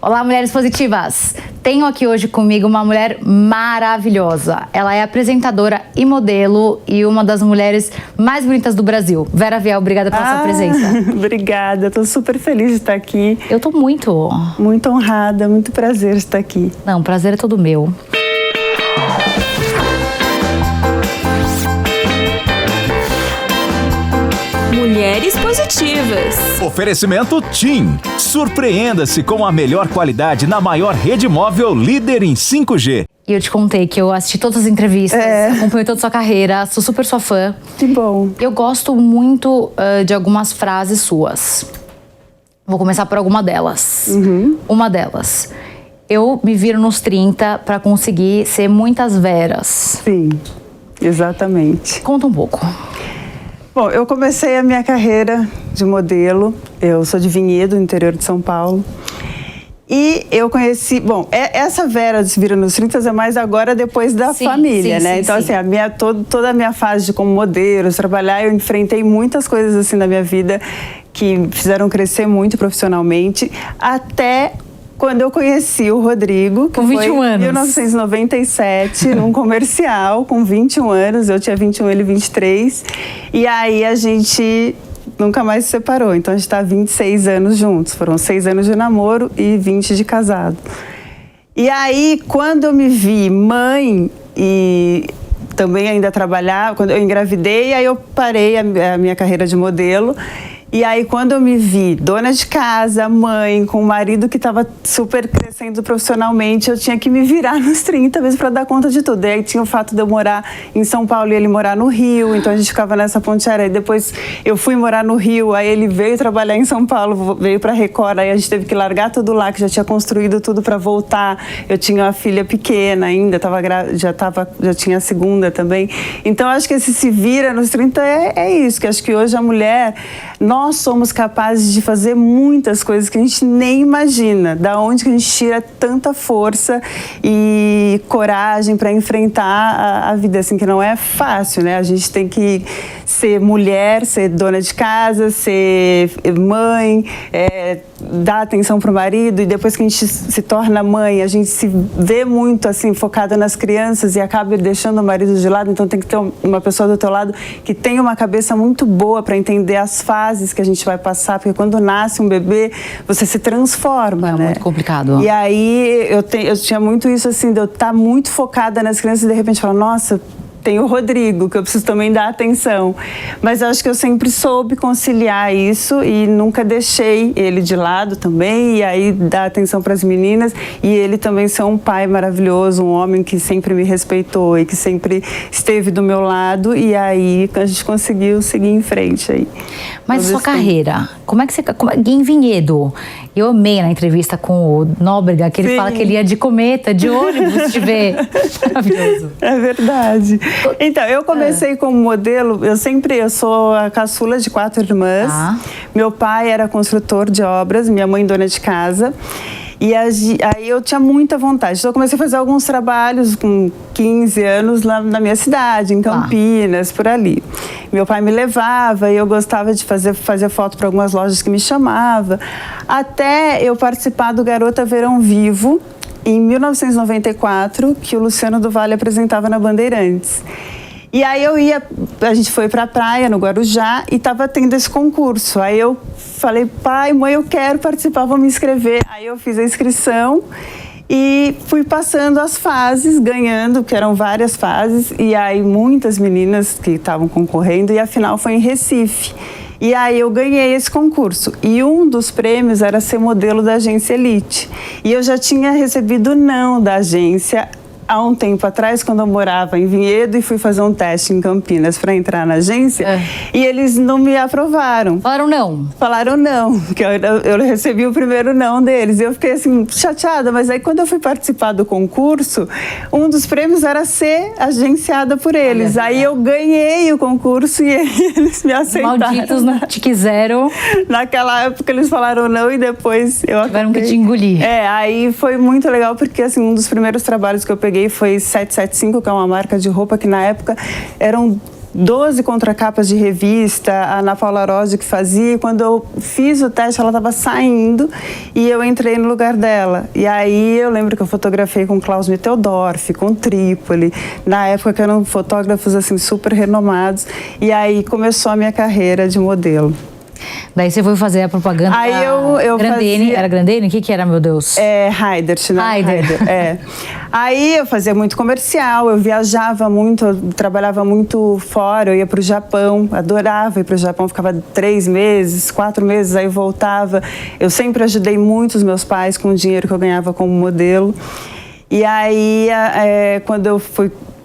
Olá, mulheres positivas! Tenho aqui hoje comigo uma mulher maravilhosa. Ela é apresentadora e modelo e uma das mulheres mais bonitas do Brasil. Vera Viel, obrigada pela sua presença. Obrigada, estou super feliz de estar aqui. Eu tô muito. Muito honrada, muito prazer estar aqui. Não, o prazer é todo meu. Mulheres positivas. Oferecimento TIM. Surpreenda-se com a melhor qualidade na maior rede móvel líder em 5G. E eu te contei que eu assisti todas as entrevistas, acompanhei toda a sua carreira, sou super sua fã. Que bom. Eu gosto muito de algumas frases suas. Vou começar por alguma delas. Uma delas. Eu me viro nos 30 para conseguir ser muitas Veras. Sim, exatamente. Conta um pouco. Bom, eu comecei a minha carreira de modelo. Eu sou de Vinhedo, no interior de São Paulo. E eu conheci... Bom, essa Vera de Se Vira nos 30 é mais agora depois da família, né? Então, assim, toda a minha fase de como modelo, de trabalhar, eu enfrentei muitas coisas assim na minha vida que me fizeram crescer muito profissionalmente, até quando eu conheci o Rodrigo, que com 21 foi em anos. 1997, num comercial, com 21 anos, eu tinha 21, ele 23, e aí a gente nunca mais se separou, então a gente está há 26 anos juntos, foram 6 anos de namoro e 20 de casado. E aí, quando eu me vi mãe e também ainda trabalhar, quando eu engravidei, aí eu parei a minha carreira de modelo. E aí, quando eu me vi dona de casa, mãe, com um marido que estava super crescendo profissionalmente, eu tinha que me virar nos 30 vezes para dar conta de tudo. E aí tinha o fato de eu morar em São Paulo e ele morar no Rio, então a gente ficava nessa ponte aérea. Depois eu fui morar no Rio, aí ele veio trabalhar em São Paulo, veio para Record, aí a gente teve que largar tudo lá, que já tinha construído tudo para voltar. Eu tinha uma filha pequena ainda, já tinha a segunda também. Então acho que esse se vira nos 30 é isso, que acho que hoje a mulher... Nós somos capazes de fazer muitas coisas que a gente nem imagina. Da onde que a gente tira tanta força e coragem para enfrentar a vida, assim, que não é fácil, né? A gente tem que ser mulher, ser dona de casa, ser mãe, dar atenção para o marido, e depois que a gente se torna mãe, a gente se vê muito assim focada nas crianças e acaba deixando o marido de lado. Então tem que ter uma pessoa do teu lado que tenha uma cabeça muito boa para entender as fases que a gente vai passar, porque quando nasce um bebê, você se transforma, né? É muito complicado. E aí eu tinha muito isso assim, de eu estar muito focada nas crianças e de repente falar, nossa, tem o Rodrigo, que eu preciso também dar atenção. Mas eu acho que eu sempre soube conciliar isso e nunca deixei ele de lado também, e aí dar atenção para as meninas, e ele também ser um pai maravilhoso, um homem que sempre me respeitou e que sempre esteve do meu lado, e aí a gente conseguiu seguir em frente aí. Mas sua carreira, como é que você... Em Vinhedo, eu amei na entrevista com o Nóbrega, que ele fala que ele ia de cometa, de ônibus te ver. Maravilhoso. É verdade. Então, eu comecei como modelo, eu sou a caçula de 4 irmãs. Meu pai era construtor de obras, minha mãe dona de casa. E aí eu tinha muita vontade. Então eu comecei a fazer alguns trabalhos com 15 anos lá na minha cidade, em Campinas, por ali. Meu pai me levava e eu gostava de fazer foto para algumas lojas que me chamavam. Até eu participar do Garota Verão Vivo, em 1994, que o Luciano do Vale apresentava na Bandeirantes. E aí a gente foi pra praia, no Guarujá, e tava tendo esse concurso. Aí eu falei, pai, mãe, eu quero participar, vou me inscrever. Aí eu fiz a inscrição e fui passando as fases, ganhando, que eram várias fases. E aí muitas meninas que estavam concorrendo, e a final foi em Recife. E aí eu ganhei esse concurso. E um dos prêmios era ser modelo da agência Elite. E eu já tinha recebido não da agência há um tempo atrás, quando eu morava em Vinhedo e fui fazer um teste em Campinas para entrar na agência, e eles não me aprovaram. Falaram não? Falaram não, que eu recebi o primeiro não deles. E eu fiquei assim, chateada, mas aí quando eu fui participar do concurso, um dos prêmios era ser agenciada por eles. Aí eu ganhei o concurso e eles me aceitaram. Malditos não te quiseram. Naquela época eles falaram não e depois eu tiveram que te engolir. Aí foi muito legal, porque assim, um dos primeiros trabalhos que eu peguei foi 775, que é uma marca de roupa que na época eram 12 contracapas de revista, a Ana Paula Rossi que fazia, e quando eu fiz o teste, ela estava saindo e eu entrei no lugar dela. E aí eu lembro que eu fotografei com Klaus Mitteldorf, com Trípoli, na época que eram fotógrafos assim super renomados, e aí começou a minha carreira de modelo. Daí você foi fazer a propaganda aí eu Grandene. fazia... Era Grandene? O que era, meu Deus? Haider, é. Aí eu fazia muito comercial, eu viajava muito, eu trabalhava muito fora, eu ia para o Japão, adorava ir para o Japão, ficava 3 meses, 4 meses, aí voltava. Eu sempre ajudei muito os meus pais com o dinheiro que eu ganhava como modelo. E aí, quando eu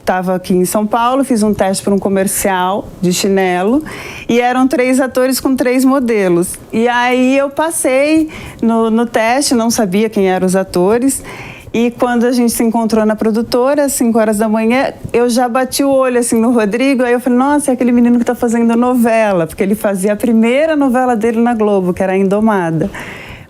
estava aqui em São Paulo, fiz um teste para um comercial de chinelo e eram 3 atores com 3 modelos. E aí eu passei no teste, não sabia quem eram os atores. E quando a gente se encontrou na produtora, às 5 horas da manhã, eu já bati o olho assim no Rodrigo, aí eu falei, nossa, é aquele menino que está fazendo novela, porque ele fazia a primeira novela dele na Globo, que era a Indomada.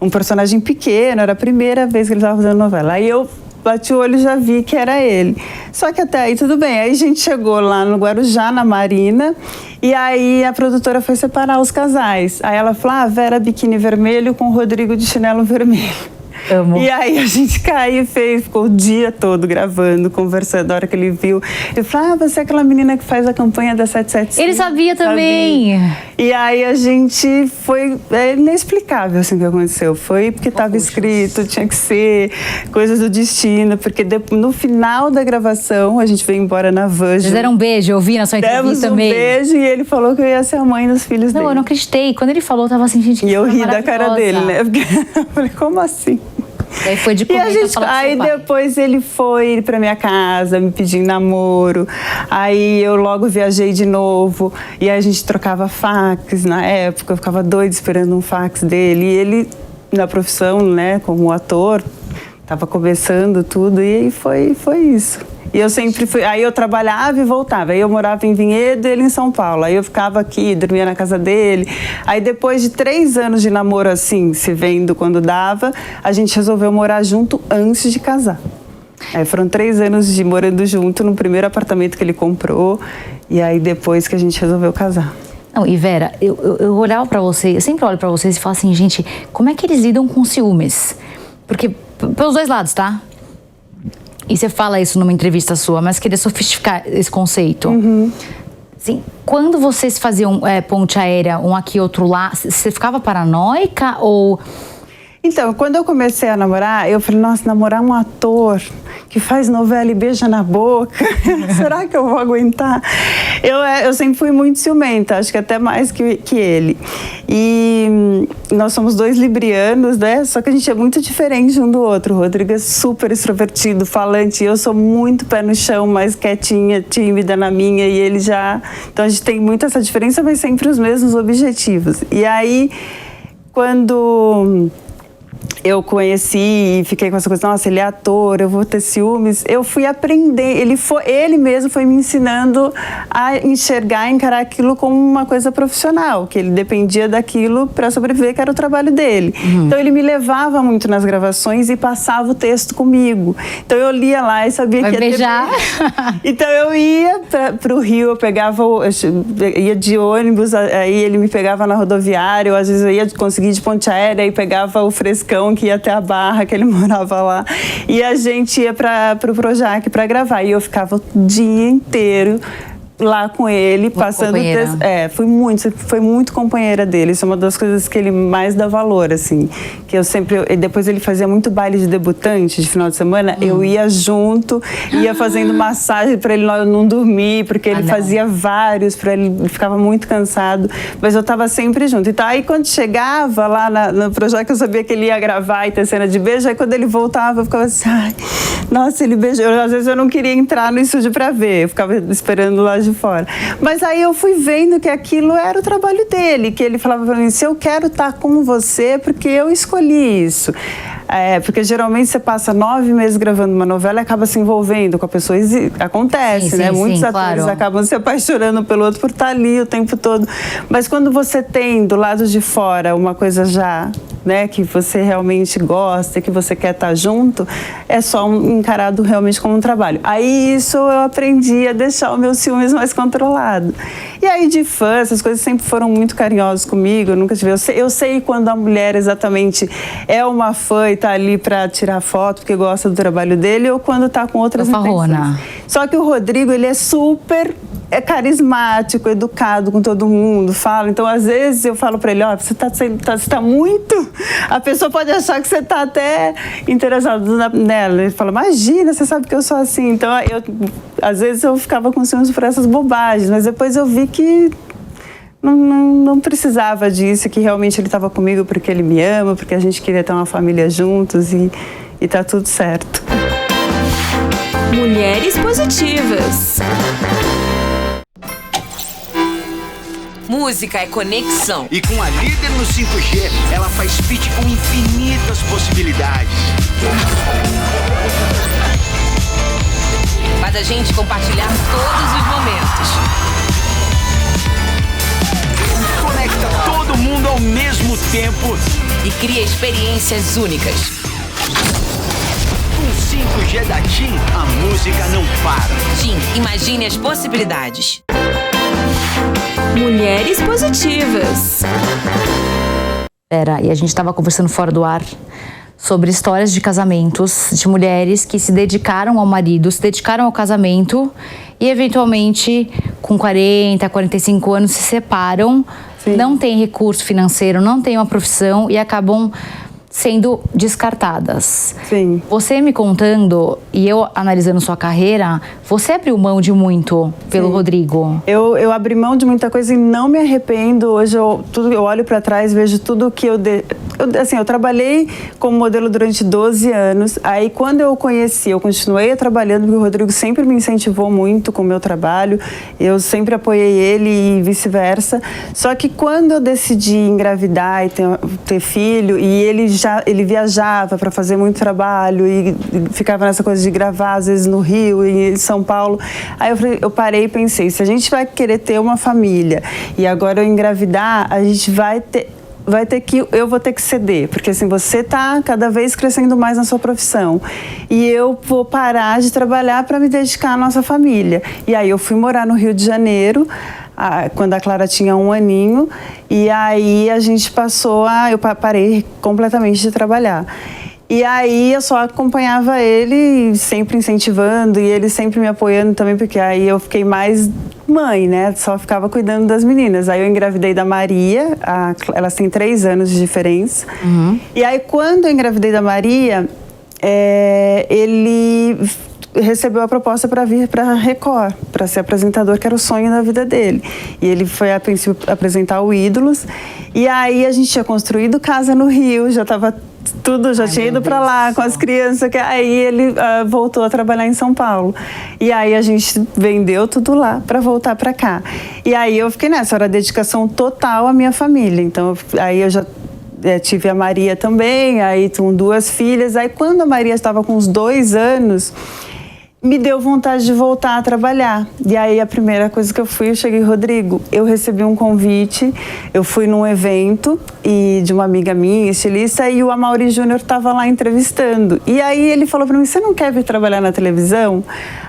Um personagem pequeno, era a primeira vez que ele estava fazendo novela. Aí eu bati o olho e já vi que era ele. Só que até aí tudo bem. Aí a gente chegou lá no Guarujá, na Marina, e aí a produtora foi separar os casais. Aí ela falou, Vera biquíni vermelho com o Rodrigo de chinelo vermelho. Amo. E aí a gente caiu e ficou o dia todo gravando, conversando. A hora que ele viu, ele falou, você é aquela menina que faz a campanha da 775. Ele sabia também. E aí a gente foi, inexplicável assim o que aconteceu. Foi porque estava escrito, tinha que ser, coisas do destino. Porque no final da gravação, a gente veio embora na van. Vocês deram um beijo, eu vi na sua entrevista também. Demos um beijo e ele falou que eu ia ser a mãe dos filhos dele. Não, eu não acreditei. Quando ele falou, eu tava assim, gente, que E eu ri da maravilhosa. cara dele, né? Porque eu falei, como assim? Daí foi de E aí depois ele foi pra minha casa, me pedir namoro. Aí eu logo viajei de novo. E aí a gente trocava fax na época. Eu ficava doida esperando um fax dele. E ele, na profissão, né, como ator, tava começando tudo. E aí foi isso. E eu sempre fui... Aí eu trabalhava e voltava. Aí eu morava em Vinhedo e ele em São Paulo. Aí eu ficava aqui, dormia na casa dele. Aí depois de 3 anos de namoro assim, se vendo quando dava, a gente resolveu morar junto antes de casar. Aí foram 3 anos de morando junto no primeiro apartamento que ele comprou. E aí depois que a gente resolveu casar. Não, e Vera, eu olhava pra você, eu sempre olho pra vocês e falo assim, gente, como é que eles lidam com ciúmes? Porque, pelos 2 lados, tá? E você fala isso numa entrevista sua, mas queria sofisticar esse conceito. Assim, quando vocês faziam ponte aérea, um aqui, outro lá, você ficava paranoica ou... Então, quando eu comecei a namorar, eu falei, nossa, namorar um ator que faz novela e beija na boca, será que eu vou aguentar? Eu sempre fui muito ciumenta, acho que até mais que ele. E nós somos 2 librianos, né? Só que a gente é muito diferente um do outro. O Rodrigo é super extrovertido, falante, e eu sou muito pé no chão, mais quietinha, tímida na minha, e ele já... Então a gente tem muito essa diferença, mas sempre os mesmos objetivos. E aí, quando... eu conheci e fiquei com essa coisa, nossa, ele é ator, eu vou ter ciúmes. Eu fui aprender, ele mesmo foi me ensinando a enxergar, encarar aquilo como uma coisa profissional, que ele dependia daquilo para sobreviver, que era o trabalho dele. Então ele me levava muito nas gravações e passava o texto comigo. Então eu lia lá e sabia que ia beijar. Então eu ia para o Rio, eu ia de ônibus, aí ele me pegava na rodoviária, ou às vezes eu ia conseguir de ponte aérea e pegava o frescão que ia até a Barra, que ele morava lá, e a gente ia para o Projac para gravar, e eu ficava o dia inteiro lá com ele, passando texto. Foi muito companheira dele. Isso é uma das coisas que ele mais dá valor, assim. Que eu sempre... Depois ele fazia muito baile de debutante de final de semana. Eu ia junto, ia fazendo massagem para ele não dormir, porque ele fazia vários, para ele ficava muito cansado. Mas eu tava sempre junto. Então aí quando chegava lá no Projac, eu sabia que ele ia gravar e ter cena de beijo. Aí quando ele voltava, eu ficava assim, ai, nossa, ele beijou. Às vezes eu não queria entrar no estúdio para ver. Eu ficava esperando lá de fora. Mas aí eu fui vendo que aquilo era o trabalho dele, que ele falava pra mim, se eu quero estar com você, porque eu escolhi isso. Porque geralmente você passa 9 meses gravando uma novela e acaba se envolvendo com a pessoa. Acontece, né? Muitos atores acabam se apaixonando pelo outro por estar ali o tempo todo. Mas quando você tem do lado de fora uma coisa já, né, que você realmente gosta, que você quer estar junto, é só encarado realmente como um trabalho. Aí isso eu aprendi a deixar os meus ciúmes mais controlados. E aí de fã, essas coisas sempre foram muito carinhosos comigo, eu nunca tive... Eu sei quando a mulher exatamente é uma fã e tá ali pra tirar foto porque gosta do trabalho dele, ou quando tá com outras intenções. Só que o Rodrigo, ele é super carismático, educado com todo mundo, fala. Então, às vezes, eu falo pra ele, você tá muito... A pessoa pode achar que você tá até interessado nela. Ele fala, imagina, você sabe que eu sou assim. Então, às vezes, eu ficava com ciúmes por essas bobagens, mas depois eu vi que não precisava disso, que realmente ele estava comigo porque ele me ama, porque a gente queria ter uma família juntos e tá tudo certo. Mulheres positivas. Música é conexão. E com a Líder no 5G, ela faz feat com infinitas possibilidades. Faz a gente compartilhar todos os momentos. Conecta todo mundo ao mesmo tempo. E cria experiências únicas. Com 5G da TIM, a música não para. TIM, imagine as possibilidades. Mulheres positivas. E a gente estava conversando fora do ar sobre histórias de casamentos de mulheres que se dedicaram ao marido, se dedicaram ao casamento e eventualmente com 40, 45 anos se separam, não têm recurso financeiro, não têm uma profissão e acabam sendo descartadas. Sim. Você me contando e eu analisando sua carreira, você abriu mão de muito pelo Rodrigo. Eu abri mão de muita coisa e não me arrependo. Hoje eu olho para trás, vejo tudo que eu trabalhei como modelo durante 12 anos. Aí quando eu conheci, eu continuei trabalhando porque o Rodrigo sempre me incentivou muito com o meu trabalho. Eu sempre apoiei ele e vice-versa. Só que quando eu decidi engravidar e ter filho, e ele viajava para fazer muito trabalho e ficava nessa coisa de gravar, às vezes no Rio e em São Paulo. Aí eu parei e pensei, se a gente vai querer ter uma família e agora eu engravidar, a gente eu vou ter que ceder, porque assim, você tá cada vez crescendo mais na sua profissão e eu vou parar de trabalhar para me dedicar à nossa família. E aí eu fui morar no Rio de Janeiro, quando a Clara tinha 1 aninho, e aí a gente eu parei completamente de trabalhar. E aí eu só acompanhava ele, sempre incentivando, e ele sempre me apoiando também, porque aí eu fiquei mais mãe, né? Só ficava cuidando das meninas. Aí eu engravidei da Maria, elas têm 3 anos de diferença. E aí quando eu engravidei da Maria, ele recebeu a proposta para vir para Record, para ser apresentador, que era o sonho da vida dele. E ele foi, a princípio, apresentar o Ídolos. E aí a gente tinha construído casa no Rio, já estava tudo, já tinha ido para lá com as crianças. Aí ele voltou a trabalhar em São Paulo. E aí a gente vendeu tudo lá para voltar para cá. E aí eu fiquei nessa, era dedicação total à minha família. Então aí eu já tive a Maria também, aí com 2 filhas. Aí quando a Maria estava com uns 2 anos, me deu vontade de voltar a trabalhar. E aí a primeira coisa que eu cheguei, Rodrigo, eu recebi um convite, eu fui num evento de uma amiga minha, estilista, e o Amaury Júnior estava lá entrevistando. E aí ele falou para mim, você não quer vir trabalhar na televisão?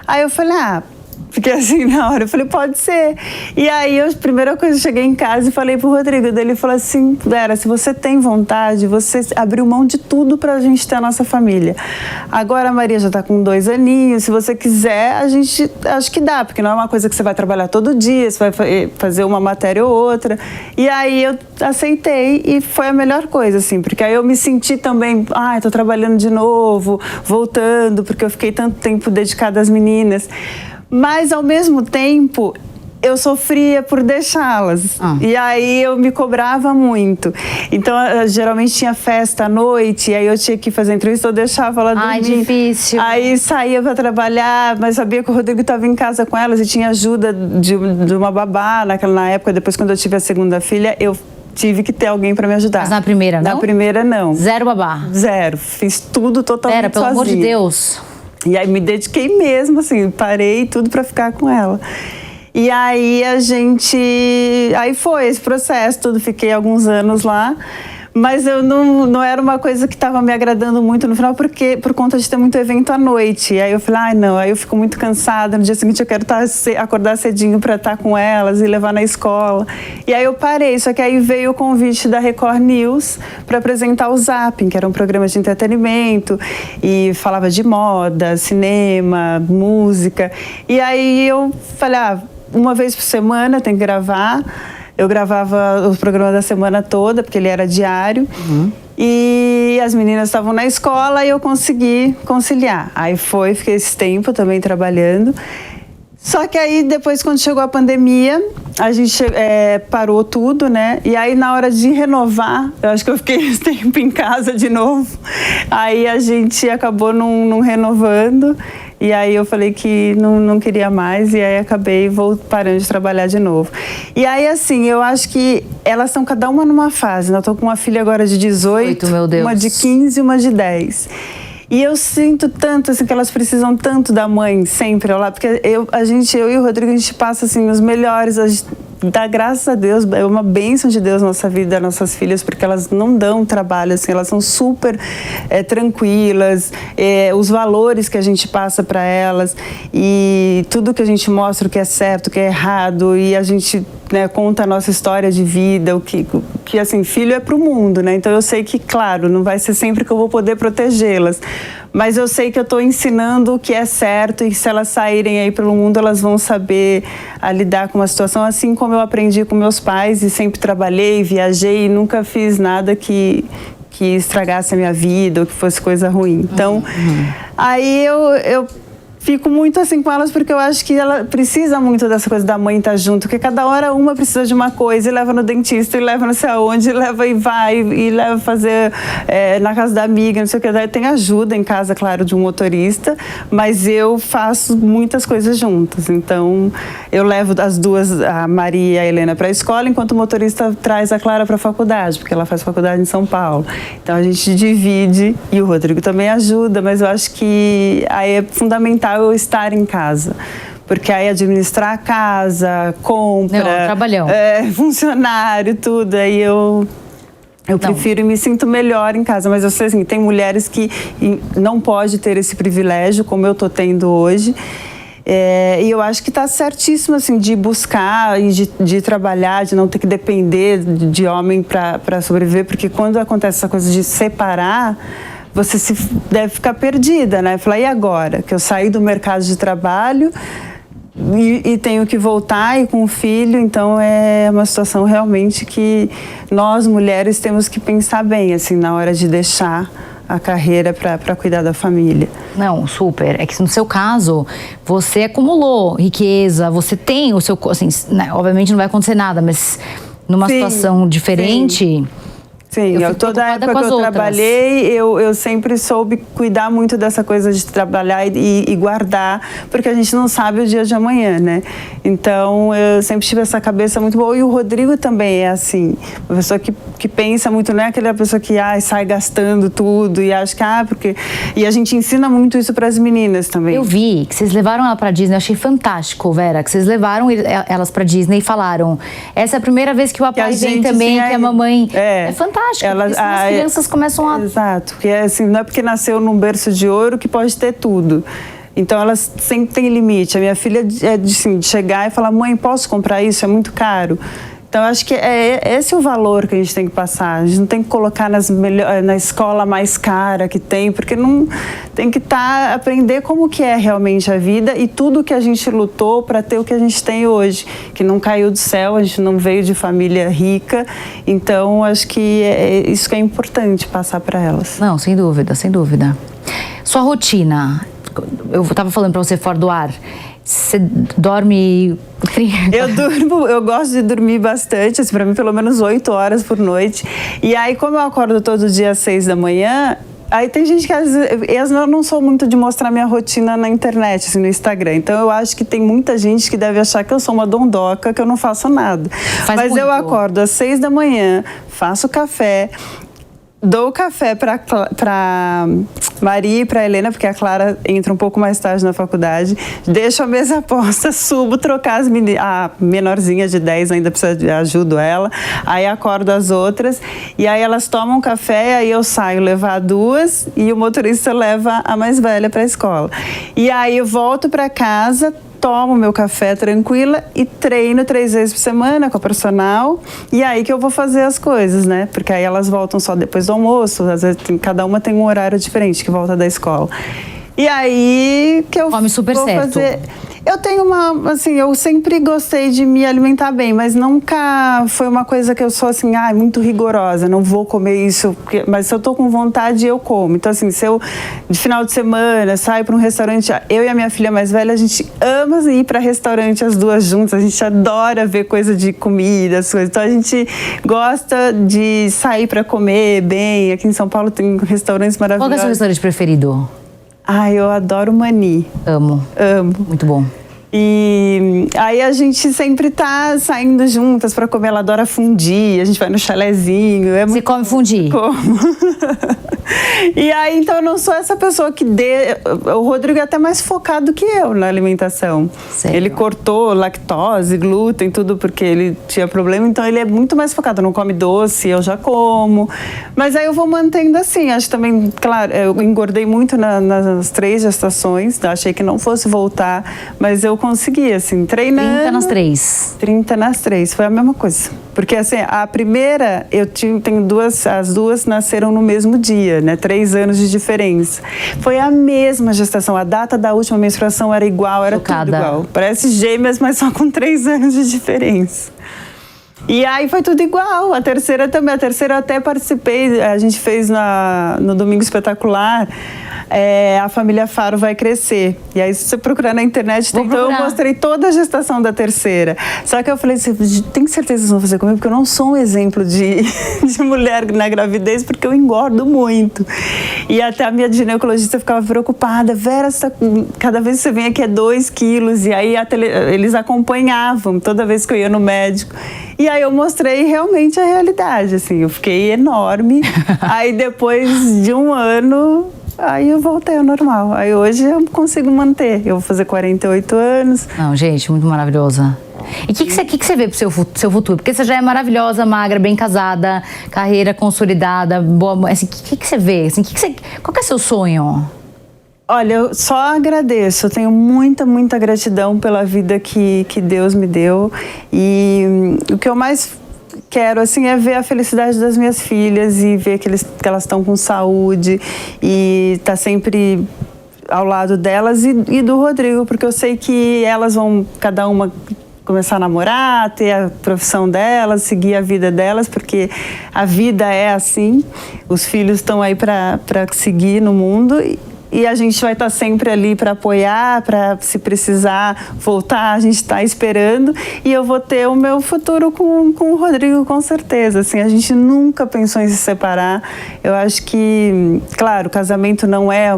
Aí eu falei, fiquei assim na hora, eu falei, pode ser. E aí, a primeira coisa, eu cheguei em casa e falei pro Rodrigo, daí ele falou assim, Vera, se você tem vontade, você abriu mão de tudo pra gente ter a nossa família. Agora a Maria já tá com 2 aninhos, se você quiser, a gente, acho que dá, porque não é uma coisa que você vai trabalhar todo dia, você vai fazer uma matéria ou outra. E aí eu aceitei e foi a melhor coisa, assim, porque aí eu me senti também, tô trabalhando de novo, voltando, porque eu fiquei tanto tempo dedicada às meninas. Mas, ao mesmo tempo, eu sofria por deixá-las. E aí eu me cobrava muito. Então, geralmente tinha festa à noite, e aí eu tinha que fazer entrevista, eu deixava ela dormir. Difícil. Aí saía para trabalhar, mas sabia que o Rodrigo estava em casa com elas e tinha ajuda de uma babá na época. Depois, quando eu tive a segunda filha, eu tive que ter alguém para me ajudar. Mas na primeira, não? Na primeira, não. Zero babá. Zero. Fiz tudo totalmente Pera, pelo sozinha. amor de Deus. E aí me dediquei mesmo, assim, parei tudo para ficar com ela. E aí aí foi esse processo, tudo, fiquei alguns anos lá. Mas eu não era uma coisa que estava me agradando muito no final, porque por conta de ter muito evento à noite. E aí eu falei, não, aí eu fico muito cansada, no dia seguinte eu quero acordar cedinho para estar com elas e levar na escola. E aí eu parei, só que aí veio o convite da Record News para apresentar o Zapping, que era um programa de entretenimento e falava de moda, cinema, música. E aí eu falei, uma vez por semana tem que gravar. Eu gravava o programa da semana toda, porque ele era diário. E as meninas estavam na escola e eu consegui conciliar. Aí fiquei esse tempo também trabalhando. Só que aí, depois, quando chegou a pandemia, a gente parou tudo, né? E aí, na hora de renovar, eu acho que eu fiquei esse tempo em casa de novo. Aí a gente acabou não renovando. E aí eu falei que não queria mais, e aí acabei parando de trabalhar de novo. E aí, assim, eu acho que elas estão cada uma numa fase, né? Eu tô com uma filha agora de 18, meu Deus. Uma de 15 e uma de 10. E eu sinto tanto, assim, que elas precisam tanto da mãe sempre ao lado, porque eu e o Rodrigo, a gente passa, assim, os melhores, dá graças a Deus, é uma bênção de Deus na nossa vida, nossas filhas, porque elas não dão trabalho, assim, elas são super tranquilas, os valores que a gente passa para elas e tudo que a gente mostra, o que é certo, o que é errado, e a gente, né, conta a nossa história de vida, o que assim, filho é pro mundo, né? Então eu sei que, claro, não vai ser sempre que eu vou poder protegê-las, mas eu sei que eu estou ensinando o que é certo e se elas saírem aí pelo mundo, elas vão saber lidar com uma situação, assim como eu aprendi com meus pais e sempre trabalhei, viajei e nunca fiz nada que estragasse a minha vida ou que fosse coisa ruim. Então, aí eu fico muito assim com elas, porque eu acho que ela precisa muito dessa coisa da mãe estar junto, porque cada hora uma precisa de uma coisa e leva no dentista, e leva não sei aonde, e leva e vai, e leva fazer na casa da amiga, não sei o que. Tem ajuda em casa, claro, de um motorista, mas eu faço muitas coisas juntas. Então, eu levo as duas, a Maria e a Helena, para a escola, enquanto o motorista traz a Clara para a faculdade, porque ela faz faculdade em São Paulo. Então, a gente divide, e o Rodrigo também ajuda, mas eu acho que aí é fundamental eu estar em casa, porque aí administrar a casa, compra, trabalhão, funcionário, tudo, aí eu prefiro e me sinto melhor em casa. Mas eu sei, assim, tem mulheres que não pode ter esse privilégio, como eu tô tendo hoje. E eu acho que está certíssimo, assim, de buscar e de trabalhar, de não ter que depender de homem para sobreviver, porque quando acontece essa coisa de separar, você deve ficar perdida, né? Falar, e agora? Que eu saí do mercado de trabalho e tenho que voltar e com o filho, então é uma situação realmente que nós, mulheres, temos que pensar bem, assim, na hora de deixar a carreira para cuidar da família. Não, super. É que no seu caso, você acumulou riqueza, você tem o seu... Assim, né, obviamente não vai acontecer nada, mas numa situação diferente... Sim, toda a época que eu trabalhei, eu sempre soube cuidar muito dessa coisa de trabalhar e guardar, porque a gente não sabe o dia de amanhã, né? Então, eu sempre tive essa cabeça muito boa. E o Rodrigo também é assim, uma pessoa que pensa muito, não é aquela pessoa que sai gastando tudo e acha que, porque... E a gente ensina muito isso para as meninas também. Eu vi que vocês levaram ela para Disney, eu achei fantástico, Vera, que vocês levaram elas para Disney e falaram, essa é a primeira vez que o papai vem também, que a mamãe... É fantástico. As crianças começam a... Exato, porque assim, não é porque nasceu num berço de ouro que pode ter tudo. Então, elas sempre têm limite. A minha filha é de chegar e falar, mãe, posso comprar isso? É muito caro. Então, eu acho que esse é o valor que a gente tem que passar. A gente não tem que colocar na escola mais cara que tem, porque não tem que aprender como que é realmente a vida e tudo que a gente lutou para ter o que a gente tem hoje, que não caiu do céu, a gente não veio de família rica. Então, acho que isso que é importante passar para elas. Não, sem dúvida, sem dúvida. Sua rotina, eu estava falando para você fora do ar, você dorme... Eu gosto de dormir bastante, assim, para mim pelo menos 8 horas por noite. E aí, como eu acordo todo dia às 6 da manhã, Aí tem gente que às vezes eu não sou muito de mostrar minha rotina na internet, assim, no Instagram. Então eu acho que tem muita gente que deve achar que eu sou uma dondoca, que eu não faço nada. Mas eu acordo às 6 da manhã, faço café, dou café para Maria e para Helena, porque a Clara entra um pouco mais tarde na faculdade. Deixo a mesa posta, subo, trocar a menorzinha de 10 ainda precisa de ajuda ela. Aí acordo as outras e aí elas tomam café, aí eu saio levar 2 e o motorista leva a mais velha para a escola. E aí eu volto para casa, tomo meu café tranquila e treino 3 vezes por semana com a personal. E aí que eu vou fazer as coisas, né? Porque aí elas voltam só depois do almoço. Às vezes cada uma tem um horário diferente que volta da escola. E aí que eu come super vou certo. fazer... Eu tenho eu sempre gostei de me alimentar bem, mas nunca foi uma coisa que eu sou assim, muito rigorosa, não vou comer isso, mas se eu tô com vontade, eu como. Então assim, se eu, de final de semana, saio para um restaurante, eu e a minha filha mais velha, a gente ama ir para restaurante as duas juntas, a gente adora ver coisa de comida, as coisas. Então a gente gosta de sair para comer bem. Aqui em São Paulo tem restaurantes maravilhosos. Qual é o seu restaurante preferido? Eu adoro Mani. Amo. Muito bom. E aí a gente sempre tá saindo juntas para comer. Ela adora fundir, a gente vai no chalezinho. Você come fundir? Como. E aí, então, eu não sou essa pessoa que O Rodrigo é até mais focado que eu na alimentação. Sério? Ele cortou lactose, glúten, tudo porque ele tinha problema. Então, ele é muito mais focado. Não come doce, eu já como. Mas aí eu vou mantendo assim. Acho também, claro, eu engordei muito nas 3 gestações. Achei que não fosse voltar. Mas eu consegui, assim, treinando. 30 nas 3. 30 nas 3. Foi a mesma coisa. Porque, assim, a primeira, tenho 2, as 2 nasceram no mesmo dia, né? 3 anos de diferença. Foi a mesma gestação. A data da última menstruação era igual, era tudo igual. Parece gêmeas, mas só com 3 anos de diferença. E aí foi tudo igual. A terceira também. A terceira eu até participei. A gente fez no Domingo Espetacular. A família Faro vai crescer. E aí, se você procurar na internet, então eu mostrei toda a gestação da terceira. Só que eu falei assim, tem certeza que vocês vão fazer comigo? Porque eu não sou um exemplo de mulher na gravidez, porque eu engordo muito. E até a minha ginecologista ficava preocupada. Vera, cada vez que você vem aqui é 2 quilos. E aí eles acompanhavam toda vez que eu ia no médico. E aí eu mostrei realmente a realidade, assim. Eu fiquei enorme. Aí depois de 1 ano... Aí eu voltei ao normal. Aí hoje eu consigo manter. Eu vou fazer 48 anos. Não, gente, muito maravilhosa. E o que você vê pro seu futuro? Porque você já é maravilhosa, magra, bem casada, carreira consolidada, boa. Assim, o que você vê? Assim, qual que é seu sonho? Olha, eu só agradeço. Eu tenho muita, muita gratidão pela vida que Deus me deu. E o que eu mais quero, assim, é ver a felicidade das minhas filhas e ver que elas estão com saúde e tá sempre ao lado delas e do Rodrigo, porque eu sei que elas vão, cada uma, começar a namorar, ter a profissão delas, seguir a vida delas, porque a vida é assim, os filhos estão aí para seguir no mundo e a gente vai estar sempre ali para apoiar, para se precisar voltar, a gente está esperando e eu vou ter o meu futuro com o Rodrigo, com certeza. Assim, a gente nunca pensou em se separar. Eu acho que, claro, o casamento não é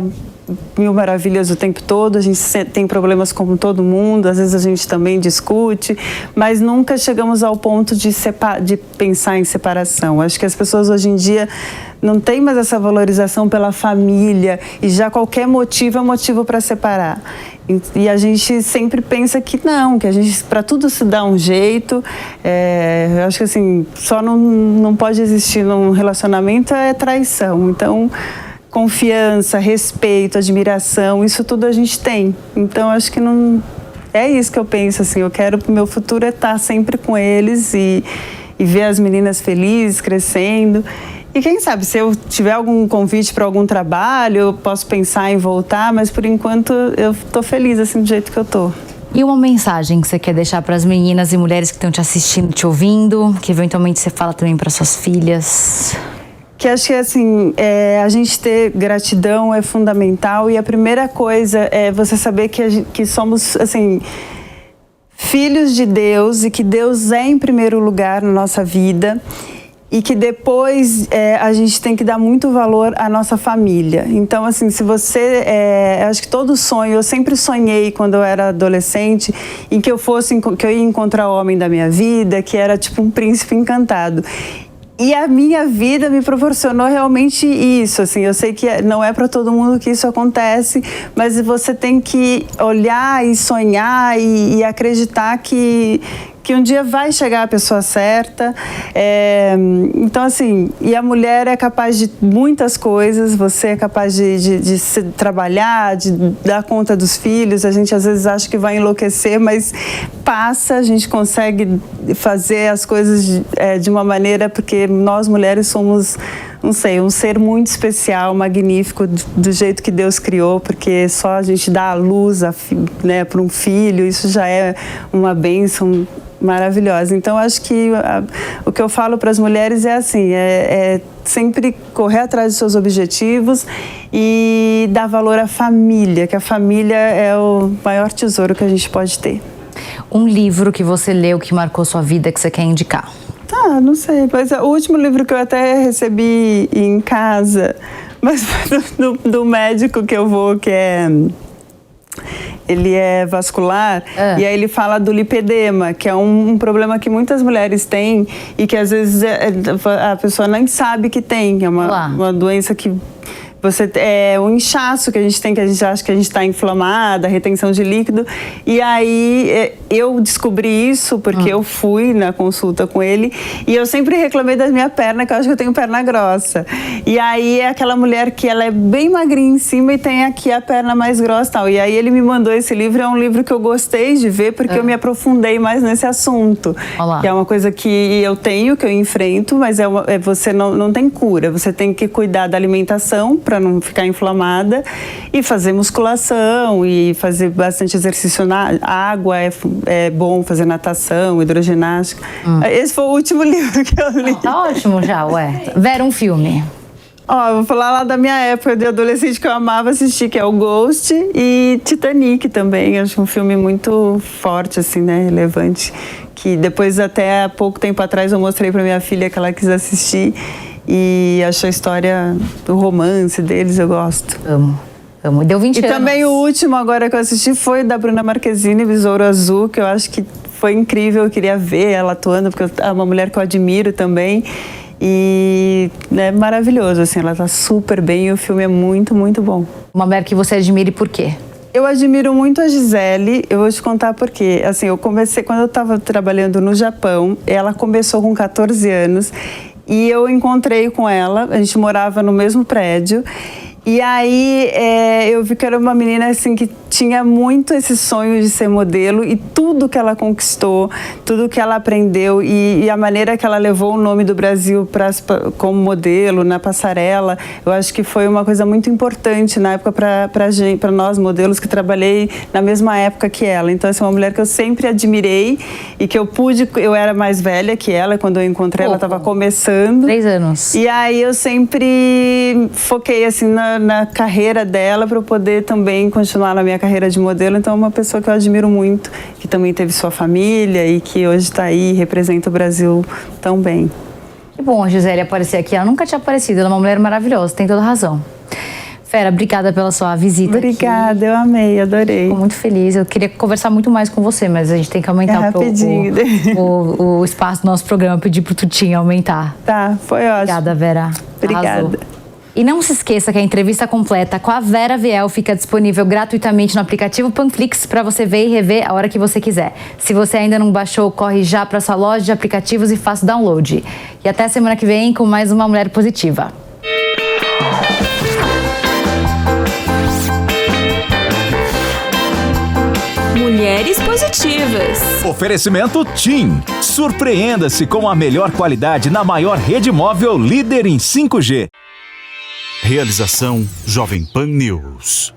1000 maravilhas o tempo todo, a gente tem problemas como todo mundo, às vezes a gente também discute, mas nunca chegamos ao ponto de pensar em separação. Acho que as pessoas hoje em dia não têm mais essa valorização pela família e já qualquer motivo é motivo para separar. E a gente sempre pensa que não, que a gente, para tudo se dá um jeito. Eu acho que assim, só não pode existir num relacionamento é traição. Então, confiança, respeito, admiração, isso tudo a gente tem. Então, acho que não... É isso que eu penso, assim, eu quero, o meu futuro é estar sempre com eles e ver as meninas felizes, crescendo. E quem sabe, se eu tiver algum convite para algum trabalho, eu posso pensar em voltar, mas por enquanto eu tô feliz, assim, do jeito que eu tô. E uma mensagem que você quer deixar para as meninas e mulheres que estão te assistindo, te ouvindo, que eventualmente você fala também para suas filhas? Que acho que, assim, a gente ter gratidão é fundamental e a primeira coisa é você saber que somos, assim, filhos de Deus e que Deus é em primeiro lugar na nossa vida e que depois a gente tem que dar muito valor à nossa família. Então, assim, se você... eu acho que todo sonho, eu sempre sonhei quando eu era adolescente, em que eu ia encontrar o homem da minha vida, que era tipo um príncipe encantado. E a minha vida me proporcionou realmente isso, assim, eu sei que não é para todo mundo que isso acontece, mas você tem que olhar e sonhar e acreditar que um dia vai chegar a pessoa certa. Então, assim, e a mulher é capaz de muitas coisas, você é capaz de trabalhar, de dar conta dos filhos, a gente às vezes acha que vai enlouquecer, mas passa, a gente consegue fazer as coisas de uma maneira, porque nós mulheres somos, não sei, um ser muito especial, magnífico, do jeito que Deus criou, porque só a gente dá a luz né, para um filho, isso já é uma bênção maravilhosa. Então, acho que o que eu falo para as mulheres é assim, sempre correr atrás dos seus objetivos e dar valor à família, que a família é o maior tesouro que a gente pode ter. Um livro que você leu que marcou sua vida que você quer indicar? Não sei, mas o último livro que eu até recebi em casa, mas do médico que eu vou, que ele é vascular, e aí ele fala do lipedema, que é um problema que muitas mulheres têm e que às vezes a pessoa nem sabe que tem, é uma doença que é um inchaço que a gente acha que a gente está inflamada, retenção de líquido. E aí eu descobri isso porque eu fui na consulta com ele e eu sempre reclamei da minha perna, que eu acho que eu tenho perna grossa. E aí é aquela mulher que ela é bem magrinha em cima e tem aqui a perna mais grossa e tal. E aí ele me mandou esse livro, é um livro que eu gostei de ver porque eu me aprofundei mais nesse assunto. Que é uma coisa que eu tenho, que eu enfrento, mas você não tem cura. Você tem que cuidar da alimentação para não ficar inflamada e fazer musculação e fazer bastante exercício na água, é bom fazer natação, hidroginástica. Esse foi o último livro que eu li. Tá ótimo já, Vera, um filme. Eu vou falar lá da minha época de adolescente que eu amava assistir, que é o Ghost e Titanic também. Acho um filme muito forte, assim, né, relevante, que depois, até há pouco tempo atrás, eu mostrei pra minha filha que ela quis assistir. E achou a história do romance deles, eu gosto. Amo. Deu 20 anos. E também o último agora que eu assisti foi da Bruna Marquezine, Besouro Azul, que eu acho que foi incrível, eu queria ver ela atuando, porque é uma mulher que eu admiro também. E é maravilhoso, assim, ela tá super bem e o filme é muito, muito bom. Uma mulher que você admira e por quê? Eu admiro muito a Gisele, eu vou te contar por quê. Assim, eu comecei, quando eu estava trabalhando no Japão, ela começou com 14 anos, e eu encontrei com ela, a gente morava no mesmo prédio, e aí eu vi que era uma menina assim que tinha muito esse sonho de ser modelo e tudo que ela conquistou, tudo que ela aprendeu e a maneira que ela levou o nome do Brasil como modelo na passarela, eu acho que foi uma coisa muito importante na época para nós modelos que trabalhei na mesma época que ela. Então essa é uma mulher que eu sempre admirei e que eu era mais velha que ela, quando eu encontrei ela estava começando. 3 anos. E aí eu sempre foquei assim na carreira dela para eu poder também continuar na minha carreira de modelo. Então é uma pessoa que eu admiro muito, que também teve sua família e que hoje está aí e representa o Brasil tão bem. Que bom a Gisele aparecer aqui. Ela nunca tinha aparecido, ela é uma mulher maravilhosa, tem toda razão. Fera, obrigada pela sua visita. Obrigada, aqui. Eu amei, adorei. Fico muito feliz. Eu queria conversar muito mais com você, mas a gente tem que aumentar o espaço do nosso programa, pedir pro Tutinho aumentar. Tá, foi ótimo. Obrigada, Vera. Obrigada. Arrasou. E não se esqueça que a entrevista completa com a Vera Viel fica disponível gratuitamente no aplicativo Panflix para você ver e rever a hora que você quiser. Se você ainda não baixou, corre já para sua loja de aplicativos e faça o download. E até semana que vem com mais uma Mulher Positiva. Mulheres Positivas. Oferecimento TIM. Surpreenda-se com a melhor qualidade na maior rede móvel líder em 5G. Realização Jovem Pan News.